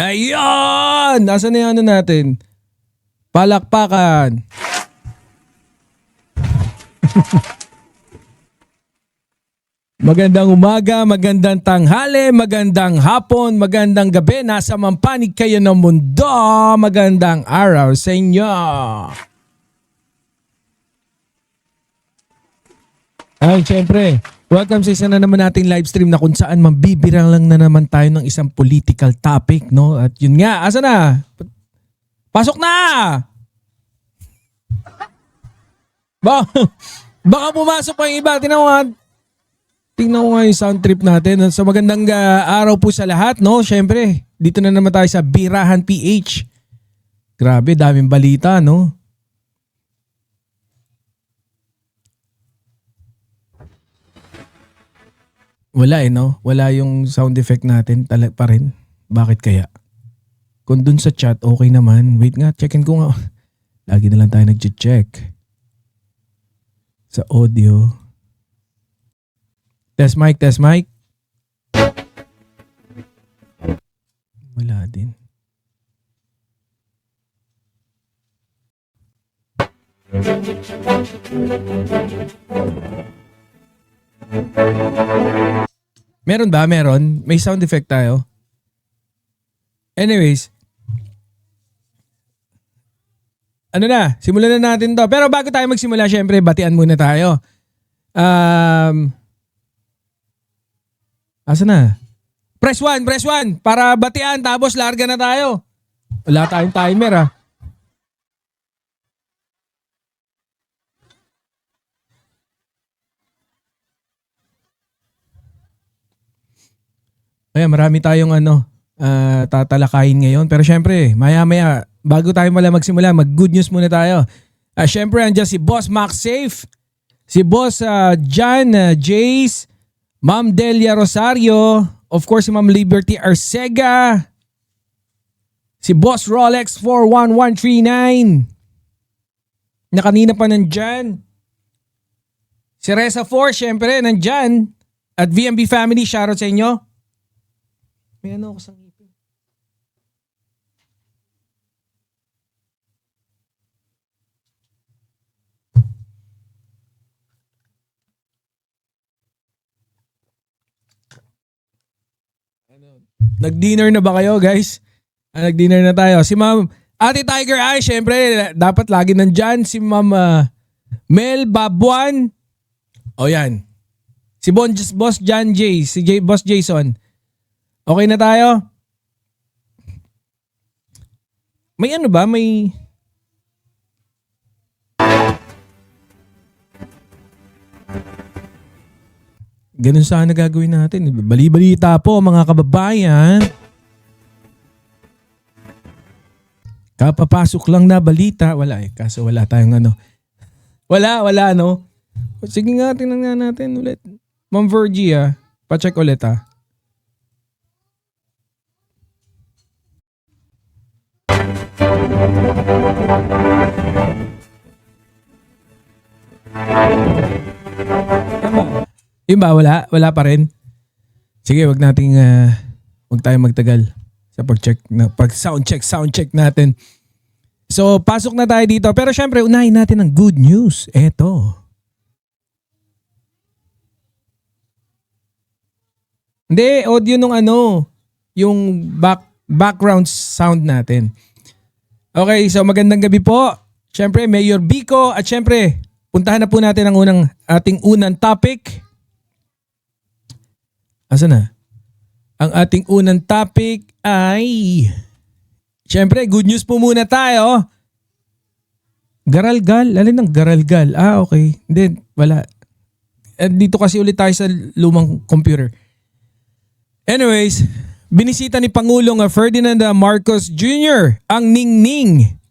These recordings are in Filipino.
Ayun! Nasaan na yung ano natin? Palakpakan. Magandang umaga, magandang tanghali, magandang hapon, magandang gabi. Nasa mampanig kayo ng mundo. Magandang araw sa inyo. Ay, syempre. Welcome sa isa na naman nating live stream na kung saan mambibirang lang na naman tayo ng isang political topic, no? At yun nga, asa na? Pasok na! Baka pumasok pa yung iba. Tingnan ko nga yung sound trip natin. So magandang araw po sa lahat, no? Syempre, dito na naman tayo sa Birahan PH. Grabe, daming balita, no? Wala no? Wala yung sound effect natin pa rin. Bakit kaya? Kung dun sa chat, okay naman. Wait nga, checkin ko nga. Lagi na lang tayo nag-check. Sa audio. Test mic, test mic. Wala din. Meron ba? Meron? May sound effect tayo? Anyways. Ano na? Simulan na natin to. Pero bago tayo magsimula, syempre, batian muna tayo. Asa na? Press 1, press 1. Para batian, tapos larga na tayo. Wala tayong timer ah. Ayan, marami tayong tatalakayin ngayon. Pero syempre, maya-maya, bago tayo magsimula, mag-good news muna tayo. Syempre, andyan si Boss Max Safe, si Boss John Jace, Ma'am Delia Rosario, of course si Ma'am Liberty Arcega, si Boss Rolex 41139, na kanina pa nandyan. Si Reza Force, syempre, nandyan. At VMB Family, shoutout sa inyo. May ano ako sa ngipin. Nag-dinner na ba kayo, guys? Nag-dinner na tayo. Si Ma'am Ate Tiger Eye, syempre, dapat lagi nandyan. Si Ma'am Mel Babuan. O yan. Si Boss John J. Si Boss Jason. Okay na tayo? May ano ba? May... Ganun sana gagawin natin. Bali-balita po mga kababayan. Kapapasok lang na balita. Wala eh. Kaso wala tayong ano. Wala no. Sige nga, tingnan nga natin ulit. Ma'am Virgie pa-check ulit . Yun ba? Wala pa rin? Sige, wag tayong magtagal sa sound check natin. So, pasok na tayo dito. Pero syempre, unahin natin ang good news. Eto. Hindi, audio nung yung background sound natin. Okay, so magandang gabi po. Syempre, Mayor Bico at syempre, puntahan na po natin ang ating unang topic. Asa na? Ang ating unang topic ay syempre, good news po muna tayo. Garalgal? Alin ang garalgal? Okay. Hindi, wala. Dito kasi ulit tayo sa lumang computer. Anyways, binisita ni Pangulong Ferdinand Marcos Jr. ang Ningning.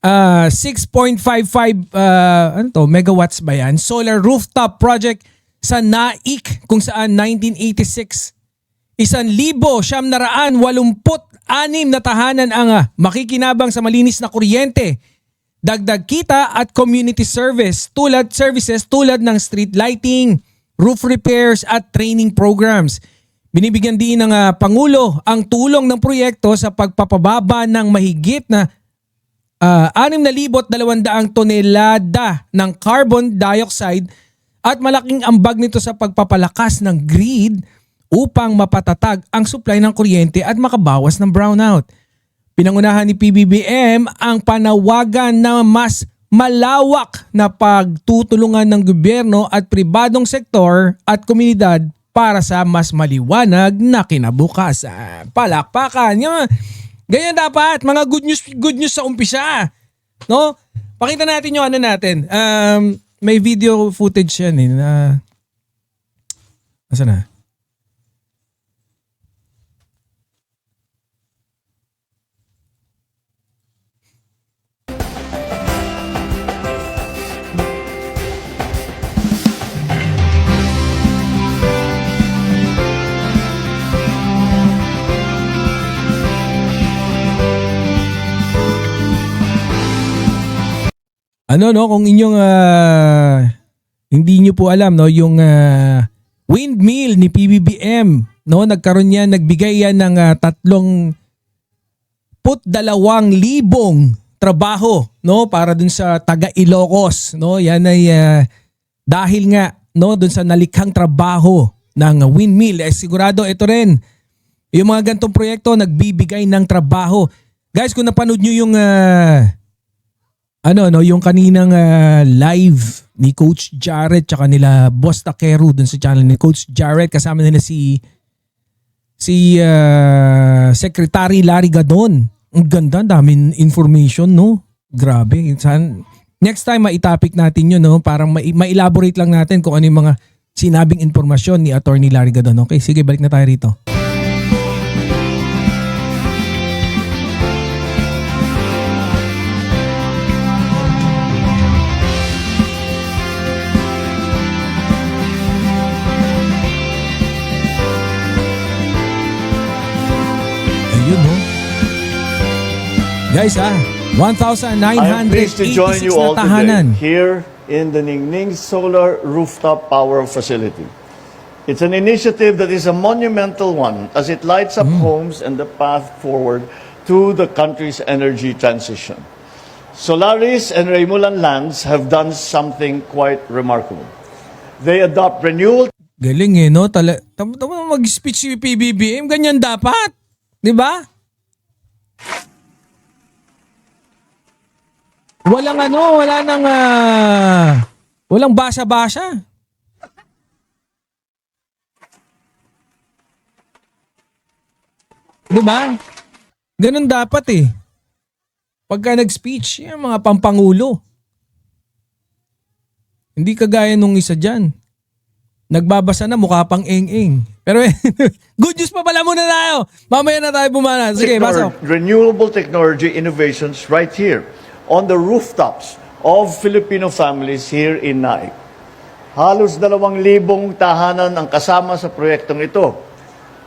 6.55 megawatts ba yan? Solar rooftop project sa Naik kung saan 1986. 1,986 na tahanan ang makikinabang sa malinis na kuryente. Dagdag kita at community services tulad ng street lighting, roof repairs at training programs. Binibigyan din ng Pangulo ang tulong ng proyekto sa pagpapababa ng mahigit na 6,200 tonelada ng carbon dioxide at malaking ambag nito sa pagpapalakas ng grid upang mapatatag ang supply ng kuryente at makabawas ng brownout. Pinangunahan ni PBBM ang panawagan na mas malawak na pagtutulungan ng gobyerno at pribadong sektor at komunidad para sa mas maliwanag na kinabukasan. Palakpakan. Ganyan dapat. Mga good news sa umpisa. No? Pakita natin yung ano natin. May video footage yan eh. Asa na? Kung inyong hindi nyo po alam, no, yung windmill ni PBBM, no, nagbigay yan ng 32,000 trabaho, no, para dun sa taga Ilocos, no. Yan ay dahil nga, no, dun sa nalikhang trabaho ng windmill. Sigurado ito rin yung mga gantong proyekto nagbibigay ng trabaho. Guys, kung napanood nyo yung yung kaninang live ni Coach Jared tsaka nila Boss Takeru dun sa channel ni Coach Jared, kasama nila si Secretary Larry Gadon. Ang ganda, daming information, no? Grabe. Next time maitopic natin yun, no? Parang ma-elaborate lang natin kung ano yung mga sinabing informasyon ni Attorney Larry Gadon. Okay, sige, balik na tayo rito. Guys, 1,986 I am pleased to join you all na today tahanan. here in the Ningning Solar Rooftop Power Facility. It's an initiative that is a monumental one as it lights up homes and the path forward to the country's energy transition. Solaris and Raymulan Lands have done something quite remarkable. They adopt renewable Galing no? Tama mag-speech si PBBM, ganyan dapat. Di ba? Walang basa-basa. Diba? Ganun dapat eh. Pagka nag-speech, yung mga pampangulo. Hindi kagaya nung isa dyan. Nagbabasa na, mukha pang eng-eng. Pero good news pa pala muna tayo. Mamaya na tayo bumana. Sige, basa. renewable technology innovations right here on the rooftops of Filipino families here in Naik. Halos 2,000 tahanan ang kasama sa proyektong ito.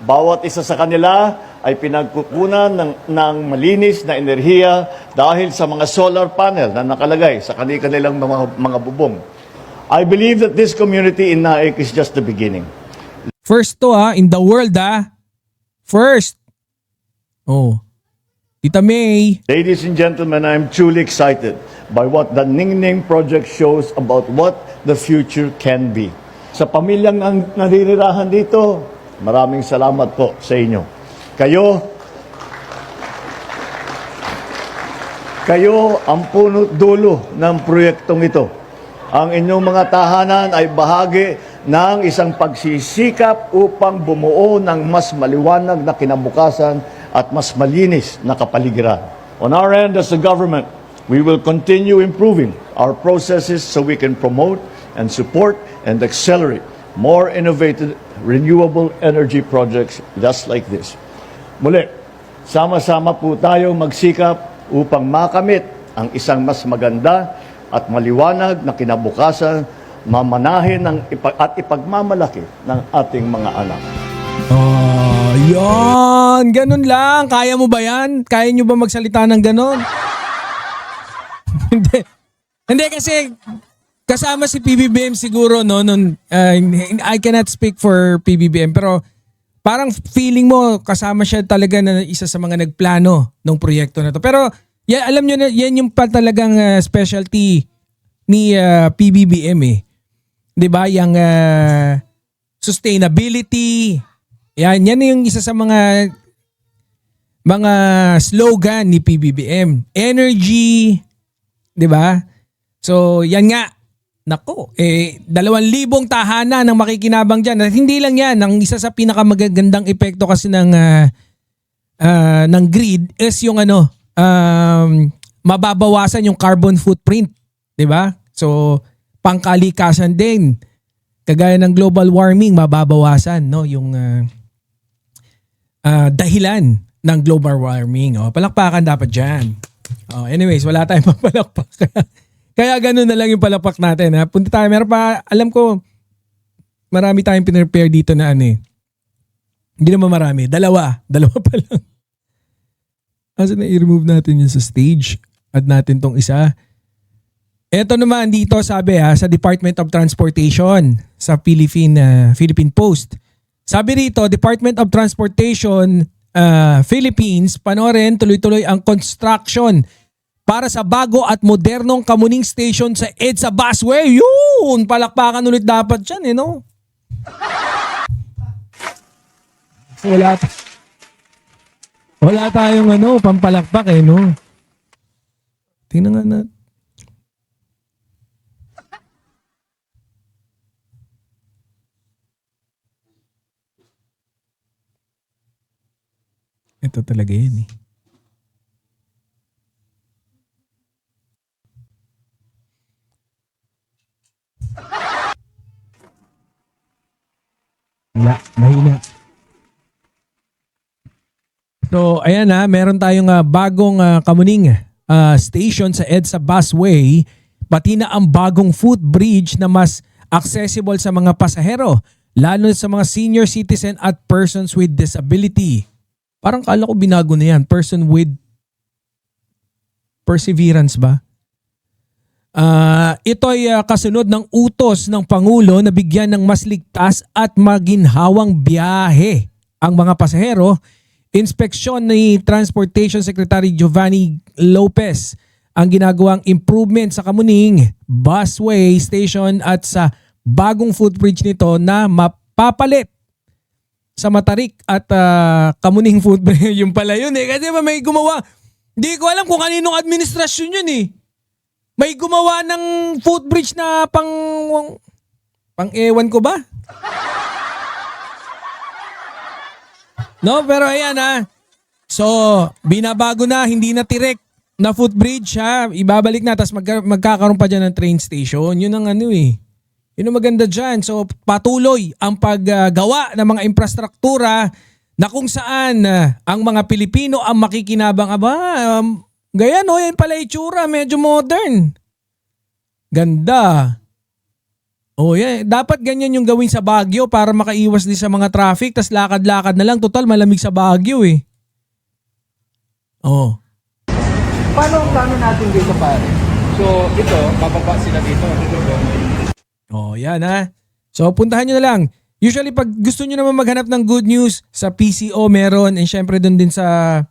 Bawat isa sa kanila ay pinagkukunan ng malinis na enerhiya dahil sa mga solar panel na nakalagay sa kanilang mga bubong. I believe that this community in Naik is just the beginning. First to in the world First. Oh. Tita May. Ladies and gentlemen, I'm truly excited by what the Ningning project shows about what the future can be. Sa pamilyang naninirahan dito, maraming salamat po sa inyo. Kayo ang punot dulo ng proyektong ito. Ang inyong mga tahanan ay bahagi ng isang pagsisikap upang bumuo ng mas maliwanag na kinabukasan at mas malinis na kapaligiran. On our end as a government, we will continue improving our processes so we can promote and support and accelerate more innovative renewable energy projects just like this. Muli, sama-sama po tayo magsikap upang makamit ang isang mas maganda at maliwanag na kinabukasan, mamanahin at ipagmamalaki ng ating mga anak. Yan! Ganun lang. Kaya mo ba yan? Kaya nyo ba magsalita ng ganun? Hindi kasi kasama si PBBM siguro, no? I cannot speak for PBBM, pero parang feeling mo kasama siya talaga na isa sa mga nagplano ng proyekto na to. Pero alam nyo na, yan yung pa talagang specialty ni PBBM eh. 'Di ba? Yung sustainability. Yan yung isa sa mga slogan ni PBBM. Energy, 'di ba? So, yan nga. Nako, 2,000 tahanan ang makikinabang diyan. At hindi lang 'yan, ang isa sa pinakamagagandang epekto kasi ng grid is yung mababawasan yung carbon footprint, 'di ba? So, pangkalikasan din. Kagaya ng global warming, mababawasan no yung dahilan ng global warming. Palakpakan dapat diyan. Anyways, wala tayong papalakpak. Kaya ganun na lang yung palakpak natin. Punta tayo. Meron pa, alam ko, marami tayong pinrepare dito na Hindi naman marami. Dalawa pa lang. Asa na i-remove natin yun sa stage? Add natin tong isa. Ito naman dito sabi sa Department of Transportation sa Philippine Post. Sabi rito, Department of Transportation Philippines, panoorin tuloy-tuloy ang construction para sa bago at modernong Kamuning Station sa EDSA Busway. Yun! Palakpakan ulit dapat dyan no? Wala tayong pampalakpak no? Tingnan nga natin. Ito talaga yan mahina. So, ayan meron tayong bagong Kamuning station sa EDSA Busway, pati na ang bagong footbridge na mas accessible sa mga pasahero, lalo sa mga senior citizen at persons with disability. Parang kala ko binago na yan, person with perseverance ba? Ito ay kasunod ng utos ng Pangulo na bigyan ng mas ligtas at maginhawang biyahe ang mga pasahero. Inspeksyon ni Transportation Secretary Giovanni Lopez ang ginagawang improvement sa Kamuning Busway Station at sa bagong footbridge nito na mapapalit sa Matarik at Kamuning footbridge. Yung pala yun kasi may gumawa. Hindi ko alam kung kaninong administrasyon yun May gumawa ng footbridge na pang ewan ko ba? No, pero ayan So, binabago na, hindi na tirek na footbridge Ibabalik na, tapos magkakaroon pa dyan ng train station. Yun ang Yun ang maganda dyan. So, patuloy ang paggawa ng mga infrastruktura na kung saan ang mga Pilipino ang makikinabang. Ganyan yan pala itsura, medyo modern. Ganda. Yan. Dapat ganyan yung gawin sa Baguio para makaiwas din sa mga traffic. Tas lakad-lakad na lang. Total, malamig sa Baguio Paano ang plano natin dito pare? So ito, bababa sila dito. Yan So puntahan nyo na lang. Usually pag gusto nyo naman maghanap ng good news, sa PCO meron. And syempre dun din sa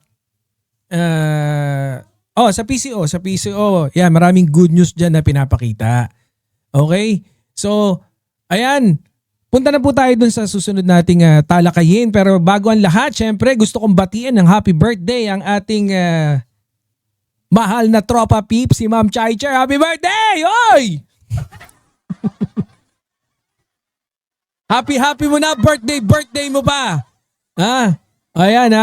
sa PCO. Yan, maraming good news dyan na pinapakita. Okay? So, ayan. Punta na po tayo dun sa susunod nating talakayin. Pero bago ang lahat, syempre gusto kong batiin ng happy birthday ang ating mahal na tropa peeps, si Ma'am Chaicher. Happy birthday! Oy! Happy mo na, birthday mo pa. Ayan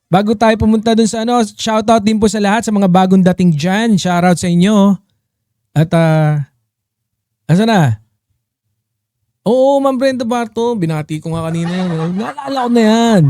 Bago tayo pumunta dun sa shoutout din po sa lahat sa mga bagong dating dyan. Shoutout sa inyo. At asa na? Oo, Ma'am Brenda Barto. Binati ko nga kanina yan. Naalala ko na yan.